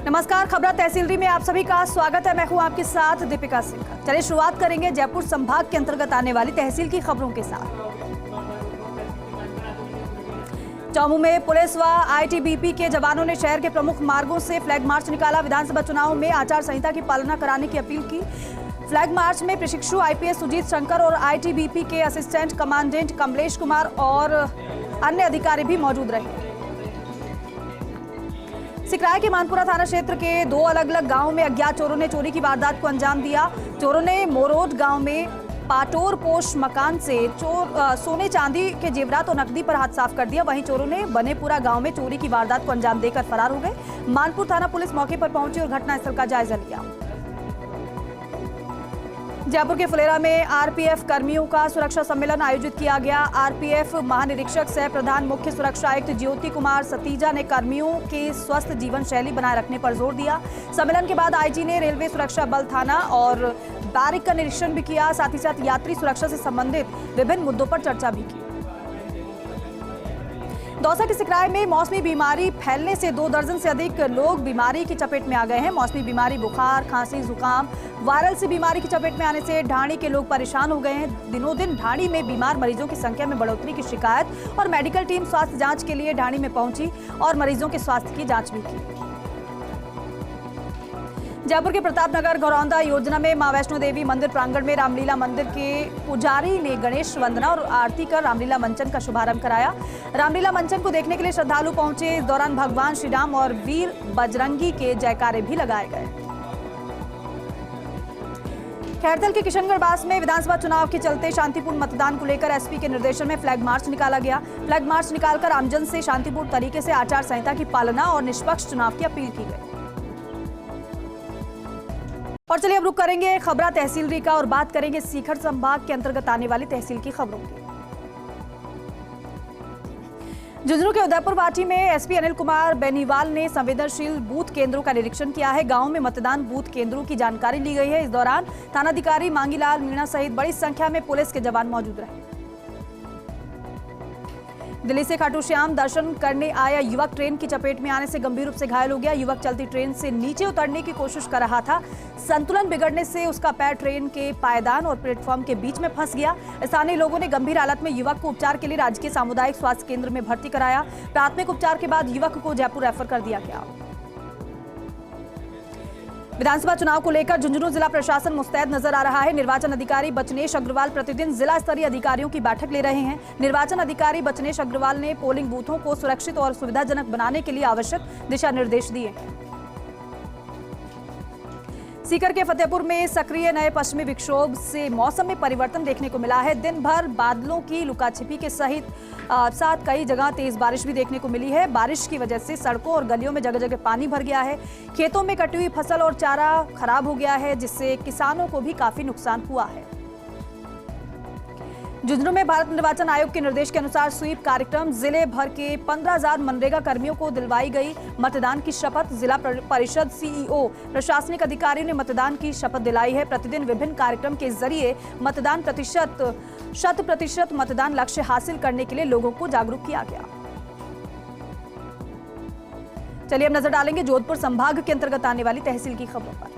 नमस्कार, खबरा तहसीलरी में आप सभी का स्वागत है। मैं हूं आपके साथ दीपिका सिंह। चलिए शुरुआत करेंगे जयपुर संभाग के अंतर्गत आने वाली तहसील की खबरों के साथ। चौमू में पुलिस व आईटीबीपी के जवानों ने शहर के प्रमुख मार्गों से फ्लैग मार्च निकाला। विधानसभा चुनाव में आचार संहिता की पालना कराने की अपील की। फ्लैग मार्च में प्रशिक्षु आईपीएस सुजीत शंकर और आईटीबीपी के असिस्टेंट कमांडेंट कमलेश कुमार और अन्य अधिकारी भी मौजूद रहे। सिकराय के मानपुरा थाना क्षेत्र के दो अलग अलग गांवों में अज्ञात चोरों ने चोरी की वारदात को अंजाम दिया। चोरों ने मोरोड गांव में पाटोर पोष मकान से सोने चांदी के जेवरात और नकदी पर हाथ साफ कर दिया। वहीं चोरों ने बनेपुरा गांव में चोरी की वारदात को अंजाम देकर फरार हो गए। मानपुर थाना पुलिस मौके पर पहुंची और घटनास्थल का जायजा लिया। जयपुर के फुलेरा में आरपीएफ कर्मियों का सुरक्षा सम्मेलन आयोजित किया गया। आरपीएफ महानिरीक्षक सह प्रधान मुख्य सुरक्षा आयुक्त ज्योति कुमार सतीजा ने कर्मियों के स्वस्थ जीवन शैली बनाए रखने पर जोर दिया। सम्मेलन के बाद आईजी ने रेलवे सुरक्षा बल थाना और बैरिक का निरीक्षण भी किया। साथ ही साथ यात्री सुरक्षा से संबंधित विभिन्न मुद्दों पर चर्चा भी की। दौसा के सिकराय में मौसमी बीमारी फैलने से 2 दर्जन से अधिक लोग बीमारी की चपेट में आ गए हैं। मौसमी बीमारी बुखार, खांसी, जुकाम, वायरल सी बीमारी की चपेट में आने से ढाणी के लोग परेशान हो गए हैं। दिनों दिन ढाणी में बीमार मरीजों की संख्या में बढ़ोतरी की शिकायत और मेडिकल टीम स्वास्थ्य जांच के लिए ढाणी में पहुंची और मरीजों के स्वास्थ्य की जांच भी की। जयपुर के प्रतापनगर घरौंदा योजना में मां वैष्णो देवी मंदिर प्रांगण में रामलीला मंदिर के पुजारी ने गणेश वंदना और आरती कर रामलीला मंचन का शुभारंभ कराया। रामलीला मंचन को देखने के लिए श्रद्धालु पहुंचे। इस दौरान भगवान श्री राम और वीर बजरंगी के जयकारे भी लगाए गए। खैरथल के किशनगढ़ बास में विधानसभा चुनाव के चलते शांतिपूर्ण मतदान को लेकर एसपी के निर्देशन में फ्लैग मार्च निकाला गया। फ्लैग मार्च निकालकर आमजन से शांतिपूर्ण तरीके से आचार संहिता की पालना और निष्पक्ष चुनाव की अपील की गई। और चलिए अब रुक करेंगे खबरा तहसीलरी का और बात करेंगे सीकर संभाग के अंतर्गत आने वाली तहसील की खबरों की। झुंझुनू के उदयपुर बाटी में एसपी अनिल कुमार बेनीवाल ने संवेदनशील बूथ केंद्रों का निरीक्षण किया है। गांव में मतदान बूथ केंद्रों की जानकारी ली गई है। इस दौरान थानाधिकारी मांगीलाल मीणा सहित बड़ी संख्या में पुलिस के जवान मौजूद रहे। दिल्ली से खाटू श्याम दर्शन करने आया युवक ट्रेन की चपेट में आने से गंभीर रूप से घायल हो गया। युवक चलती ट्रेन से नीचे उतरने की कोशिश कर रहा था। संतुलन बिगड़ने से उसका पैर ट्रेन के पायदान और प्लेटफॉर्म के बीच में फंस गया। स्थानीय लोगों ने गंभीर हालत में युवक को उपचार के लिए राजकीय सामुदायिक स्वास्थ्य केंद्र में भर्ती कराया। प्राथमिक उपचार के बाद युवक को जयपुर रेफर कर दिया गया। विधानसभा चुनाव को लेकर झुंझुनू जिला प्रशासन मुस्तैद नजर आ रहा है। निर्वाचन अधिकारी बचनेश अग्रवाल प्रतिदिन जिला स्तरीय अधिकारियों की बैठक ले रहे हैं। निर्वाचन अधिकारी बचनेश अग्रवाल ने पोलिंग बूथों को सुरक्षित और सुविधाजनक बनाने के लिए आवश्यक दिशा निर्देश दिए। सीकर के फतेहपुर में सक्रिय नए पश्चिमी विक्षोभ से मौसम में परिवर्तन देखने को मिला है। दिन भर बादलों की लुकाछिपी के साथ कई जगह तेज बारिश भी देखने को मिली है। बारिश की वजह से सड़कों और गलियों में जगह जगह पानी भर गया है। खेतों में कटी हुई फसल और चारा खराब हो गया है, जिससे किसानों को भी काफी नुकसान हुआ है। झुंझुनू में भारत निर्वाचन आयोग के निर्देश के अनुसार स्वीप कार्यक्रम जिले भर के 15,000 मनरेगा कर्मियों को दिलवाई गई मतदान की शपथ। जिला परिषद सीईओ प्रशासनिक अधिकारियों ने मतदान की शपथ दिलाई है। प्रतिदिन विभिन्न कार्यक्रम के जरिए मतदान शत प्रतिशत मतदान लक्ष्य हासिल करने के लिए लोगों को जागरूक किया गया। चलिए अब नजर डालेंगे जोधपुर संभाग के अंतर्गत आने वाली तहसील की खबरों पर।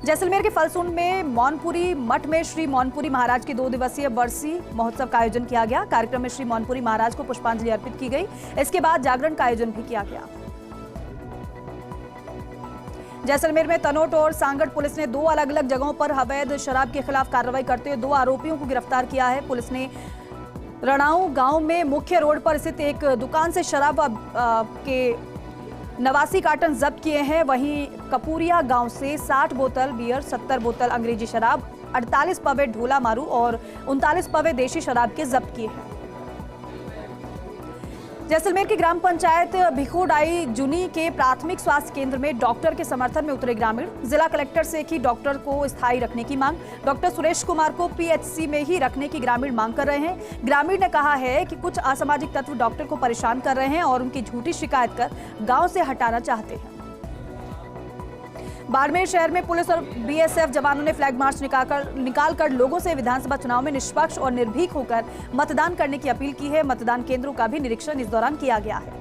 जैसलमेर के फलसूंड में मौनपुरी मठ में श्री मौनपुरी महाराज की 2 दिवसीय बरसी महोत्सव का आयोजन किया गया। कार्यक्रम में श्री मौनपुरी महाराज को पुष्पांजलि अर्पित की गई। इसके बाद जागरण का आयोजन भी किया गया। जैसलमेर में तनोट और सांगट पुलिस ने 2 अलग अलग जगहों पर अवैध शराब के खिलाफ कार्रवाई करते हुए 2 आरोपियों को गिरफ्तार किया है। पुलिस ने रणाऊ गांव में मुख्य रोड पर स्थित एक दुकान से शराब के 89 कार्टन जब्त किए हैं। वहीं कपूरिया गांव से 60 बोतल बियर, 70 बोतल अंग्रेजी शराब, 48 पवे ढोला मारू और 39 पवे देशी शराब के जब्त किए हैं। जैसलमेर की ग्राम पंचायत भिखोडाई जुनी के प्राथमिक स्वास्थ्य केंद्र में डॉक्टर के समर्थन में उतरे ग्रामीण। जिला कलेक्टर से की डॉक्टर को स्थायी रखने की मांग। डॉक्टर सुरेश कुमार को पीएचसी में ही रखने की ग्रामीण मांग कर रहे हैं। ग्रामीण ने कहा है कि कुछ असामाजिक तत्व डॉक्टर को परेशान कर रहे हैं और उनकी झूठी शिकायत कर गांव से हटाना चाहते हैं। बाड़मेर शहर में पुलिस और बीएसएफ जवानों ने फ्लैग मार्च निकालकर लोगों से विधानसभा चुनाव में निष्पक्ष और निर्भीक होकर मतदान करने की अपील की है। मतदान केंद्रों का भी निरीक्षण इस दौरान किया गया है।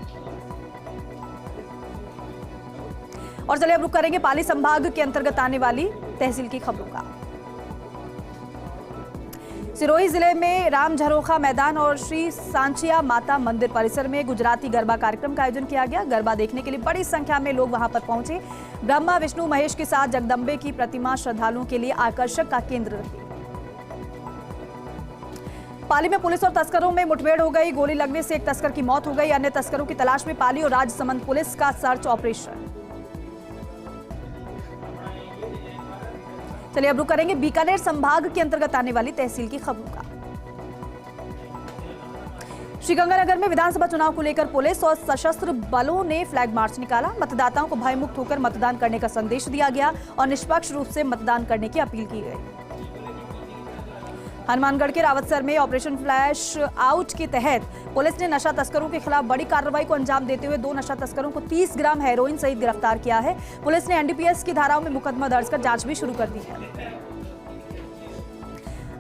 और चलिए अब रुक करेंगे पाली संभाग के अंतर्गत आने वाली तहसील की खबरों का। सिरोही जिले में राम झरोखा मैदान और श्री सांचिया माता मंदिर परिसर में गुजराती गरबा कार्यक्रम का आयोजन किया गया। गरबा देखने के लिए बड़ी संख्या में लोग वहां पर पहुंचे। ब्रह्मा विष्णु महेश के साथ जगदम्बे की प्रतिमा श्रद्धालुओं के लिए आकर्षक का केंद्र रही। पाली में पुलिस और तस्करों में मुठभेड़ हो गई। गोली लगने से एक तस्कर की मौत हो गई। अन्य तस्करों की तलाश में पाली और राजसमंद पुलिस का सर्च ऑपरेशन। चलिए अब रुक करेंगे बीकानेर संभाग के अंतर्गत आने वाली तहसील की खबरों का। श्रीगंगानगर में विधानसभा चुनाव को लेकर पुलिस और सशस्त्र बलों ने फ्लैग मार्च निकाला। मतदाताओं को भयमुक्त होकर मतदान करने का संदेश दिया गया और निष्पक्ष रूप से मतदान करने की अपील की गई। हनुमानगढ़ के रावतसर में ऑपरेशन फ्लैश आउट के तहत पुलिस ने नशा तस्करों के खिलाफ बड़ी कार्रवाई को अंजाम देते हुए 2 नशा तस्करों को 30 ग्राम हेरोइन सहित गिरफ्तार किया है। पुलिस ने एनडीपीएस की धाराओं में मुकदमा दर्ज कर जांच भी शुरू कर दी है।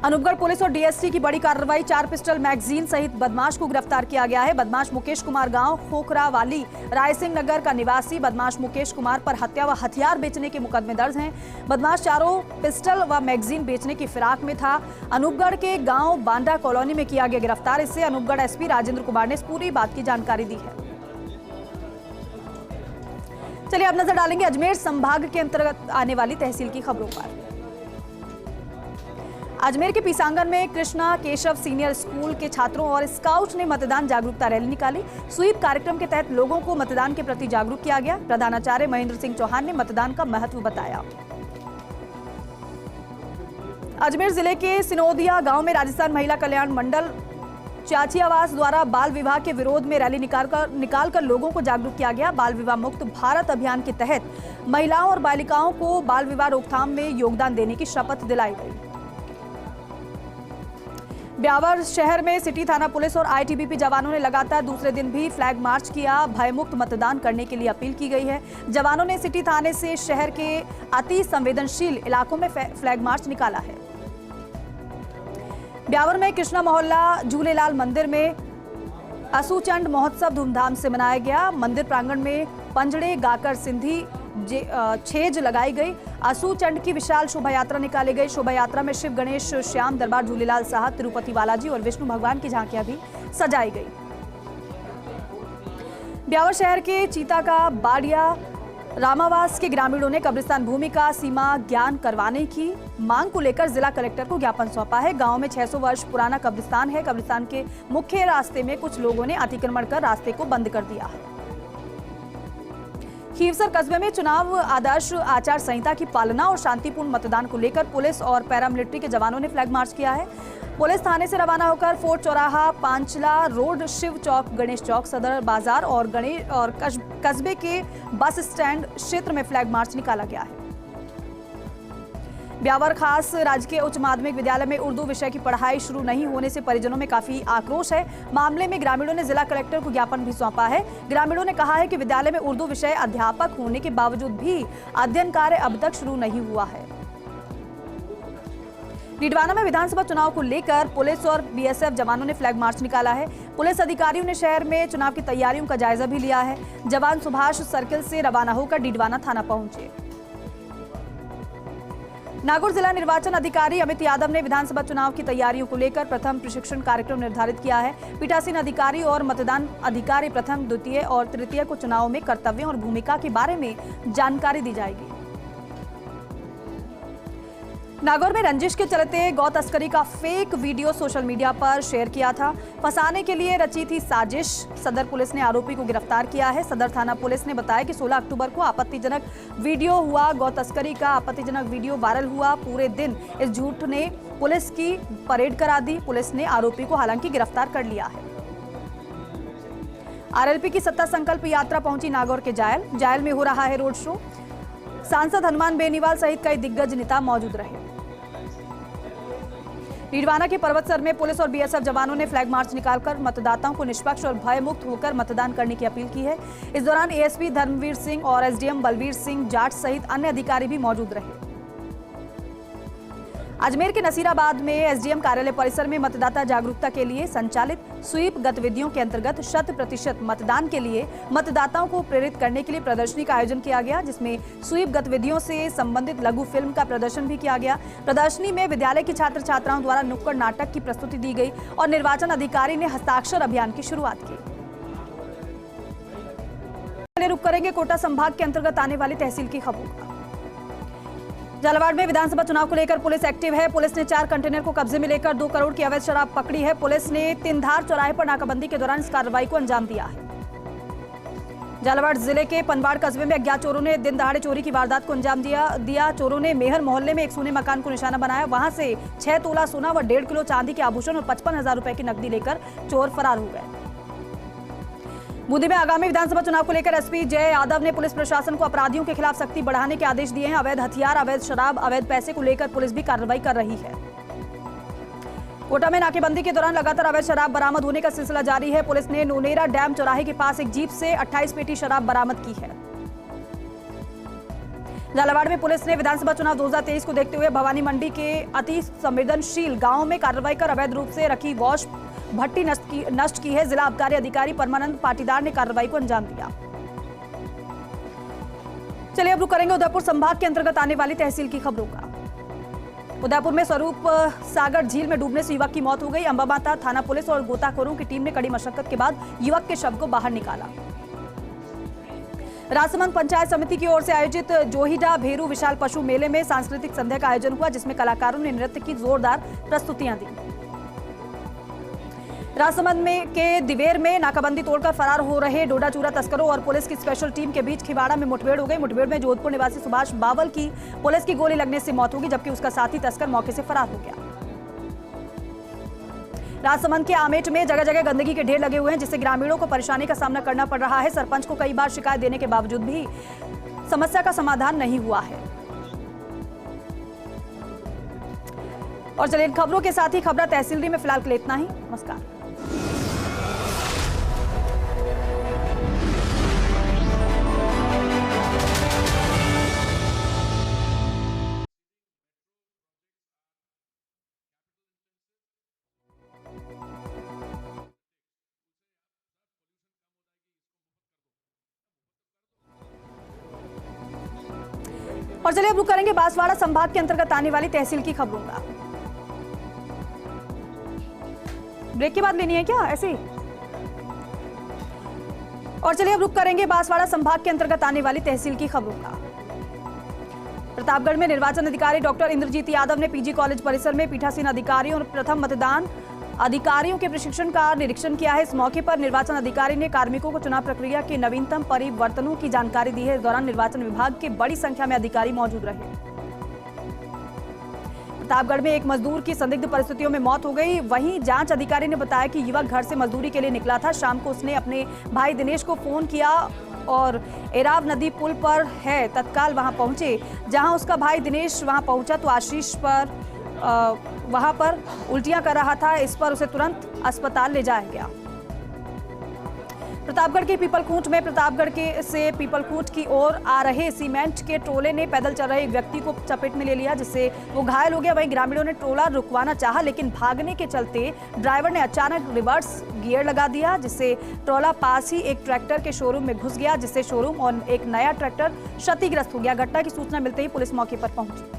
अनूपगढ़ पुलिस और डीएसटी की बड़ी कार्रवाई। 4 पिस्टल मैगजीन सहित बदमाश को गिरफ्तार किया गया है। बदमाश मुकेश कुमार गांव खोखरावाली रायसिंह नगर का निवासी। बदमाश मुकेश कुमार पर हत्या व हथियार बेचने के मुकदमे दर्ज हैं। बदमाश चारों पिस्टल व मैगजीन बेचने की फिराक में था। अनूपगढ़ के गांव बांडा कॉलोनी में किया गया गिरफ्तार। इससे अनूपगढ़ एसपी राजेंद्र कुमार ने इस पूरी बात की जानकारी दी है। चलिए अब नजर डालेंगे अजमेर संभाग के अंतर्गत आने वाली तहसील की खबरों पर। अजमेर के पीसांगन में कृष्णा केशव सीनियर स्कूल के छात्रों और स्काउट ने मतदान जागरूकता रैली निकाली। स्वीप कार्यक्रम के तहत लोगों को मतदान के प्रति जागरूक किया गया। प्रधानाचार्य महेंद्र सिंह चौहान ने मतदान का महत्व बताया। अजमेर जिले के सिनोदिया गांव में राजस्थान महिला कल्याण मंडल चाची आवास द्वारा बाल विवाह के विरोध में रैली निकालकर लोगों को जागरूक किया गया। बाल विवाह मुक्त भारत अभियान के तहत महिलाओं और बालिकाओं को बाल विवाह रोकथाम में योगदान देने की शपथ दिलाई गई। ब्यावर शहर में सिटी थाना पुलिस और आईटीबीपी जवानों ने लगातार दूसरे दिन भी फ्लैग मार्च किया। भयमुक्त मतदान करने के लिए अपील की गई है। जवानों ने सिटी थाने से शहर के अति संवेदनशील इलाकों में फ्लैग मार्च निकाला है। ब्यावर में कृष्णा मोहल्ला झूलेलाल मंदिर में असुचंड महोत्सव धूमधाम से मनाया गया। मंदिर प्रांगण में पंजड़े गाकर सिंधी छेज लगाई गई। असुचंड की विशाल शोभा यात्रा निकाली गई। शोभा यात्रा में शिव गणेश श्याम दरबार झूलेलाल साहब तिरुपति बालाजी और विष्णु भगवान की झांकियां भी सजाई गई। ब्यावर शहर के चीता का बाड़िया रामावास के ग्रामीणों ने कब्रिस्तान भूमि का सीमा ज्ञान करवाने की मांग को लेकर जिला कलेक्टर को ज्ञापन सौंपा है। गांव में 600 वर्ष पुराना कब्रिस्तान है। कब्रिस्तान के मुख्य रास्ते में कुछ लोगों ने अतिक्रमण कर रास्ते को बंद कर दिया है। खीवसर कस्बे में चुनाव आदर्श आचार संहिता की पालना और शांतिपूर्ण मतदान को लेकर पुलिस और पैरामिलिट्री के जवानों ने फ्लैग मार्च किया है। पुलिस थाने से रवाना होकर फोर्ट चौराहा, पांचला रोड, शिव चौक, गणेश चौक, सदर बाजार और कस्बे के बस स्टैंड क्षेत्र में फ्लैग मार्च निकाला गया है। ब्यावर खास राजकीय उच्च माध्यमिक विद्यालय में उर्दू विषय की पढ़ाई शुरू नहीं होने से परिजनों में काफी आक्रोश है। मामले में ग्रामीणों ने जिला कलेक्टर को ज्ञापन भी सौंपा है। ग्रामीणों ने कहा है कि विद्यालय में उर्दू विषय अध्यापक होने के बावजूद भी अध्ययन कार्य अब तक शुरू नहीं हुआ है। डीडवाना में विधानसभा चुनाव को लेकर पुलिस और बीएसएफ जवानों ने फ्लैग मार्च निकाला है। पुलिस अधिकारियों ने शहर में चुनाव की तैयारियों का जायजा भी लिया है। जवान सुभाष सर्किल से रवाना होकर डीडवाना थाना पहुंचे। नागौर जिला निर्वाचन अधिकारी अमित यादव ने विधानसभा चुनाव की तैयारियों को लेकर प्रथम प्रशिक्षण कार्यक्रम निर्धारित किया है। पीठासीन अधिकारी और मतदान अधिकारी प्रथम, द्वितीय और तृतीय को चुनाव में कर्तव्यों और भूमिका के बारे में जानकारी दी जाएगी। नागौर में रंजिश के चलते गौ तस्करी का फेक वीडियो सोशल मीडिया पर शेयर किया था। फंसाने के लिए रची थी साजिश। सदर पुलिस ने आरोपी को गिरफ्तार किया है। सदर थाना पुलिस ने बताया कि 16 अक्टूबर को आपत्तिजनक वीडियो हुआ। गौ तस्करी का आपत्तिजनक वीडियो वायरल हुआ। पूरे दिन इस झूठ ने पुलिस की परेड करा दी। पुलिस ने आरोपी को हालांकि गिरफ्तार कर लिया है। आरएलपी की सत्ता संकल्प यात्रा पहुंची नागौर के जायल में हो रहा है रोड शो। सांसद हनुमान बेनीवाल सहित कई दिग्गज नेता मौजूद रहे। डीडवाना के पर्वतसर में पुलिस और बीएसएफ जवानों ने फ्लैग मार्च निकालकर मतदाताओं को निष्पक्ष और भयमुक्त होकर मतदान करने की अपील की है। इस दौरान एएसपी धर्मवीर सिंह और एसडीएम बलवीर सिंह जाट सहित अन्य अधिकारी भी मौजूद रहे। अजमेर के नसीराबाद में एसडीएम कार्यालय परिसर में मतदाता जागरूकता के लिए संचालित स्वीप गतिविधियों के अंतर्गत 100% मतदान के लिए मतदाताओं को प्रेरित करने के लिए प्रदर्शनी का आयोजन किया गया, जिसमें स्वीप गतिविधियों से संबंधित लघु फिल्म का प्रदर्शन भी किया गया। प्रदर्शनी में विद्यालय की छात्र छात्राओं द्वारा नुक्कड़ नाटक की प्रस्तुति दी गई और निर्वाचन अधिकारी ने हस्ताक्षर अभियान की शुरुआत की। रुक करेंगे कोटा संभाग के अंतर्गत आने वाली तहसील की खबरों का। झालावाड़ में विधानसभा चुनाव को लेकर पुलिस एक्टिव है। पुलिस ने 4 कंटेनर को कब्जे में लेकर 2 करोड़ की अवैध शराब पकड़ी है। पुलिस ने तिनधार चौराहे पर नाकाबंदी के दौरान इस कार्रवाई को अंजाम दिया है। झालावाड़ जिले के पनवाड़ कस्बे में अज्ञात चोरों ने दिन दहाड़े चोरी की वारदात को अंजाम दिया। चोरों ने मेहर मोहल्ले में एक सोने मकान को निशाना बनाया। वहां से 6 तोला सोना व 1.5 किलो चांदी के आभूषण और 55,000 रुपए की नकदी लेकर चोर फरार हो गए। बूंदी में आगामी विधानसभा चुनाव को लेकर एसपी जय यादव ने पुलिस प्रशासन को अपराधियों के खिलाफ सख्ती बढ़ाने के आदेश दिए हैं। अवैध हथियार, अवैध शराब, अवैध पैसे को लेकर पुलिस भी कार्रवाई कर रही है। कोटा में नाकेबंदी के दौरान लगातार अवैध शराब बरामद होने का सिलसिला जारी है। पुलिस ने नोनेरा डैम चौराहे के पास एक जीप से 28 पेटी शराब बरामद की है। झालावाड़ में पुलिस ने विधानसभा चुनाव 2023 को देखते हुए भवानी मंडी के अति संवेदनशील गांव में कार्रवाई कर अवैध रूप से रखी वॉश भट्टी नष्ट की है। जिला आबकारी अधिकारी परमानंद पाटीदार ने कार्रवाई को अंजाम दिया। चलिए अब रुक करेंगे उदयपुर संभाग के अंतर्गत आने वाली तहसील की खबरों का। उदयपुर में स्वरूप सागर झील में डूबने से युवक की मौत हो गई। अंबामाता थाना पुलिस और गोताखोरों की टीम ने कड़ी मशक्कत के बाद युवक के शव को बाहर निकाला। राजसमंद पंचायत समिति की ओर से आयोजित जोहिडा भेरू विशाल पशु मेले में सांस्कृतिक संध्या का आयोजन हुआ, जिसमें कलाकारों ने नृत्य की जोरदार प्रस्तुतियां दी। राजसमंद के दिवेर में नाकाबंदी तोड़कर फरार हो रहे डोडा चूरा तस्करों और पुलिस की स्पेशल टीम के बीच खिवाड़ा में मुठभेड़ हो गई। मुठभेड़ में जोधपुर निवासी सुभाष बावल की पुलिस की गोली लगने से मौत हो गई, जबकि उसका साथी तस्कर मौके से फरार हो गया। राजसमंद के आमेट में जगह जगह गंदगी के ढेर लगे हुए हैं, जिससे ग्रामीणों को परेशानी का सामना करना पड़ रहा है। सरपंच को कई बार शिकायत देने के बावजूद भी समस्या का समाधान नहीं हुआ है। और चलिए इन खबरों के साथ ही खबरा तहसीलरी में फिलहाल के लिए इतना ही। नमस्कार। और चलिए अब रुक करेंगे बांसवाड़ा संभाग के अंतर्गत आने वाली तहसील की खबरों का। ब्रेक के बाद लेनी है क्या ऐसी? और चलिए अब रुक करेंगे बांसवाड़ा संभाग के अंतर्गत आने वाली तहसील की खबरों का। प्रतापगढ़ में निर्वाचन अधिकारी डॉक्टर इंद्रजीत यादव ने पीजी कॉलेज परिसर में पीठासीन अधिकारियों और प्रथम मतदान अधिकारियों के प्रशिक्षण का निरीक्षण किया है। इस मौके पर निर्वाचन अधिकारी ने कार्मिकों को चुनाव प्रक्रिया के नवीनतम परिवर्तनों की जानकारी दी है। इस दौरान निर्वाचन विभाग के बड़ी संख्या में अधिकारी मौजूद रहे। प्रतापगढ़ में एक मजदूर की संदिग्ध परिस्थितियों में मौत हो गई। वहीं जांच अधिकारी ने बताया कि युवक घर से मजदूरी के लिए निकला था। शाम को उसने अपने भाई दिनेश को फोन किया और एराव नदी पुल पर है तत्काल वहां पहुंचे। जहां उसका भाई दिनेश वहां पहुंचा तो आशीष पर वहां पर उल्टियां कर रहा था। इस पर उसे तुरंत अस्पताल ले जाया गया। प्रतापगढ़ के पीपलखूंट में प्रतापगढ़ से पीपलखूंट की ओर आ रहे सीमेंट के ट्रोले ने पैदल चल रहे एक व्यक्ति को चपेट में ले लिया, जिससे वो घायल हो गया। वहीं ग्रामीणों ने ट्रोला रुकवाना चाहा, लेकिन भागने के चलते ड्राइवर ने अचानक रिवर्स गियर लगा दिया, जिससे ट्रोला पास ही एक ट्रैक्टर के शोरूम में घुस गया, जिससे शोरूम और एक नया ट्रैक्टर क्षतिग्रस्त हो गया। घटना की सूचना मिलते ही पुलिस मौके पर पहुंची।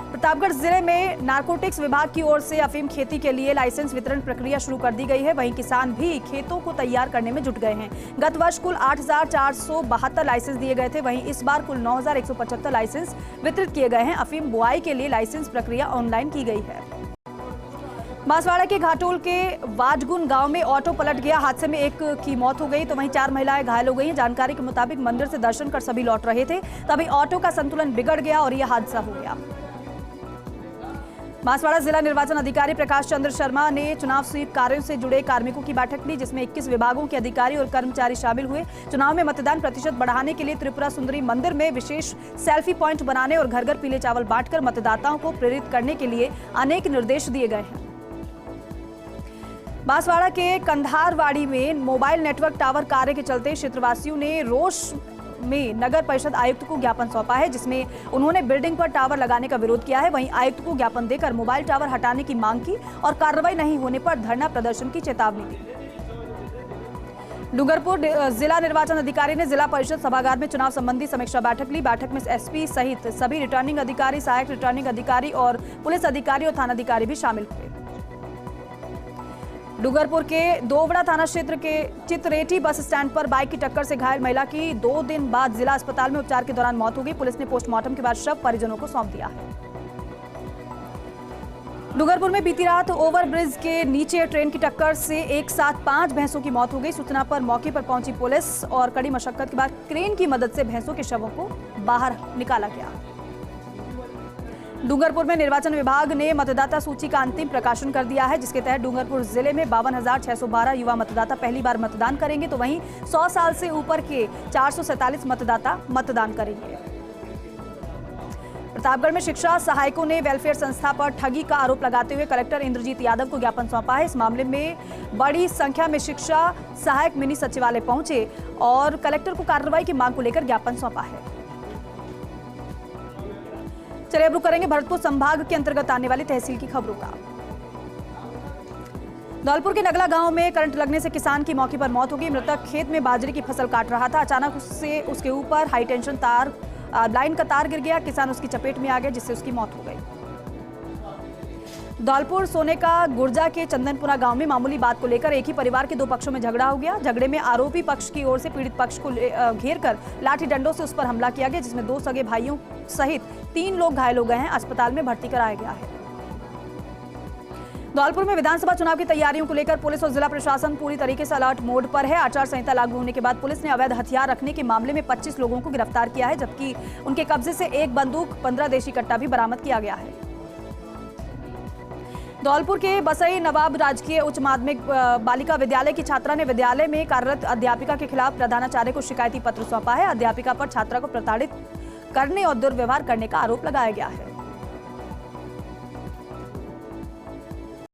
प्रतापगढ़ जिले में नारकोटिक्स विभाग की ओर से अफीम खेती के लिए लाइसेंस वितरण प्रक्रिया शुरू कर दी गई है। वहीं किसान भी खेतों को तैयार करने में जुट गए हैं। गत वर्ष कुल 8,472 लाइसेंस दिए गए थे। वहीं इस बार कुल 9,175 लाइसेंस वितरित किए गए हैं। अफीम बुआई के लिए लाइसेंस प्रक्रिया ऑनलाइन की गई है। बांसवाड़ा के घाटोल के वाजगुन गांव में ऑटो पलट गया। हादसे में एक की मौत हो गई तो वहीं 4 महिलाएं घायल हो गई। जानकारी के मुताबिक मंदिर से दर्शन कर सभी लौट रहे थे, तभी ऑटो का संतुलन बिगड़ गया और यह हादसा हो गया। बांसवाड़ा जिला निर्वाचन अधिकारी प्रकाश चंद्र शर्मा ने चुनाव स्वीप कार्यों से जुड़े कार्मिकों की बैठक ली, जिसमें 21 विभागों के अधिकारी और कर्मचारी शामिल हुए। चुनाव में मतदान प्रतिशत बढ़ाने के लिए त्रिपुरा सुंदरी मंदिर में विशेष सेल्फी पॉइंट बनाने और घर घर पीले चावल बांटकर मतदाताओं को प्रेरित करने के लिए अनेक निर्देश दिए गए हैं। बांसवाड़ा के कंधारवाड़ी में मोबाइल नेटवर्क टावर कार्य के चलते क्षेत्रवासियों ने रोष में नगर परिषद आयुक्त को ज्ञापन सौंपा है, जिसमें उन्होंने बिल्डिंग पर टावर लगाने का विरोध किया है। वहीं आयुक्त को ज्ञापन देकर मोबाइल टावर हटाने की मांग की और कार्रवाई नहीं होने पर धरना प्रदर्शन की चेतावनी दी। डूंगरपुर जिला निर्वाचन अधिकारी ने जिला परिषद सभागार में चुनाव संबंधी समीक्षा बैठक ली। बैठक में एसपी सहित सभी रिटर्निंग अधिकारी, सहायक रिटर्निंग अधिकारी और पुलिस अधिकारी और थानाधिकारी भी शामिल हुए। डूंगरपुर के दोवड़ा थाना क्षेत्र के चितरेटी बस स्टैंड पर बाइक की टक्कर से घायल महिला की 2 दिन बाद जिला अस्पताल में उपचार के दौरान मौत हो गई। पुलिस ने पोस्टमार्टम के बाद शव परिजनों को सौंप दिया है। डूंगरपुर में बीती रात ओवरब्रिज के नीचे ट्रेन की टक्कर से एक साथ 5 भैंसों की मौत हो गई। सूचना पर मौके पर पहुंची पुलिस और कड़ी मशक्कत के बाद क्रेन की मदद से भैंसों के शवों को बाहर निकाला गया। डूंगरपुर में निर्वाचन विभाग ने मतदाता सूची का अंतिम प्रकाशन कर दिया है, जिसके तहत डूंगरपुर जिले में 52,612 युवा मतदाता पहली बार मतदान करेंगे, तो वहीं 100 साल से ऊपर के 447 मतदाता मतदान करेंगे। प्रतापगढ़ में शिक्षा सहायकों ने वेलफेयर संस्था पर ठगी का आरोप लगाते हुए कलेक्टर इंद्रजीत यादव को ज्ञापन सौंपा है। इस मामले में बड़ी संख्या में शिक्षा सहायक मिनी सचिवालय पहुंचे और कलेक्टर को कार्रवाई की मांग को लेकर ज्ञापन सौंपा है। चलिए अब रुक करेंगे भरतपुर संभाग के अंतर्गत आने वाली तहसील की खबरों का। धौलपुर के नगला गांव में करंट लगने से किसान की मौके पर मौत हो गई। मृतक खेत में बाजरे की फसल काट रहा था। अचानक उसके ऊपर हाई टेंशन तार लाइन का तार गिर गया। किसान उसकी चपेट में आ गया, जिससे उसकी मौत हो गई। धौलपुर सोने का गुर्जा के चंदनपुरा गांव में मामूली बात को लेकर एक ही परिवार के 2 पक्षों में झगड़ा हो गया। झगड़े में आरोपी पक्ष की ओर से पीड़ित पक्ष को घेरकर लाठी डंडों से उस पर हमला किया गया, जिसमें 2 सगे भाइयों सहित 3 लोग घायल हो गए हैं। अस्पताल में भर्ती कराया गया है। धौलपुर में विधानसभा चुनाव की तैयारियों को लेकर पुलिस और जिला प्रशासन पूरी तरीके से अलर्ट मोड पर है। आचार संहिता लागू होने के बाद पुलिस ने अवैध हथियार रखने के मामले में 25 लोगों को गिरफ्तार किया है, जबकि उनके कब्जे से 1 बंदूक, 15 देशी कट्टा भी बरामद किया गया है। धौलपुर के बसई नवाब राजकीय उच्च माध्यमिक बालिका विद्यालय की छात्रा ने विद्यालय में कार्यरत अध्यापिका के खिलाफ प्रधानाचार्य को शिकायती पत्र सौंपा है। अध्यापिका पर छात्रा को प्रताड़ित करने और दुर्व्यवहार करने का आरोप लगाया गया है।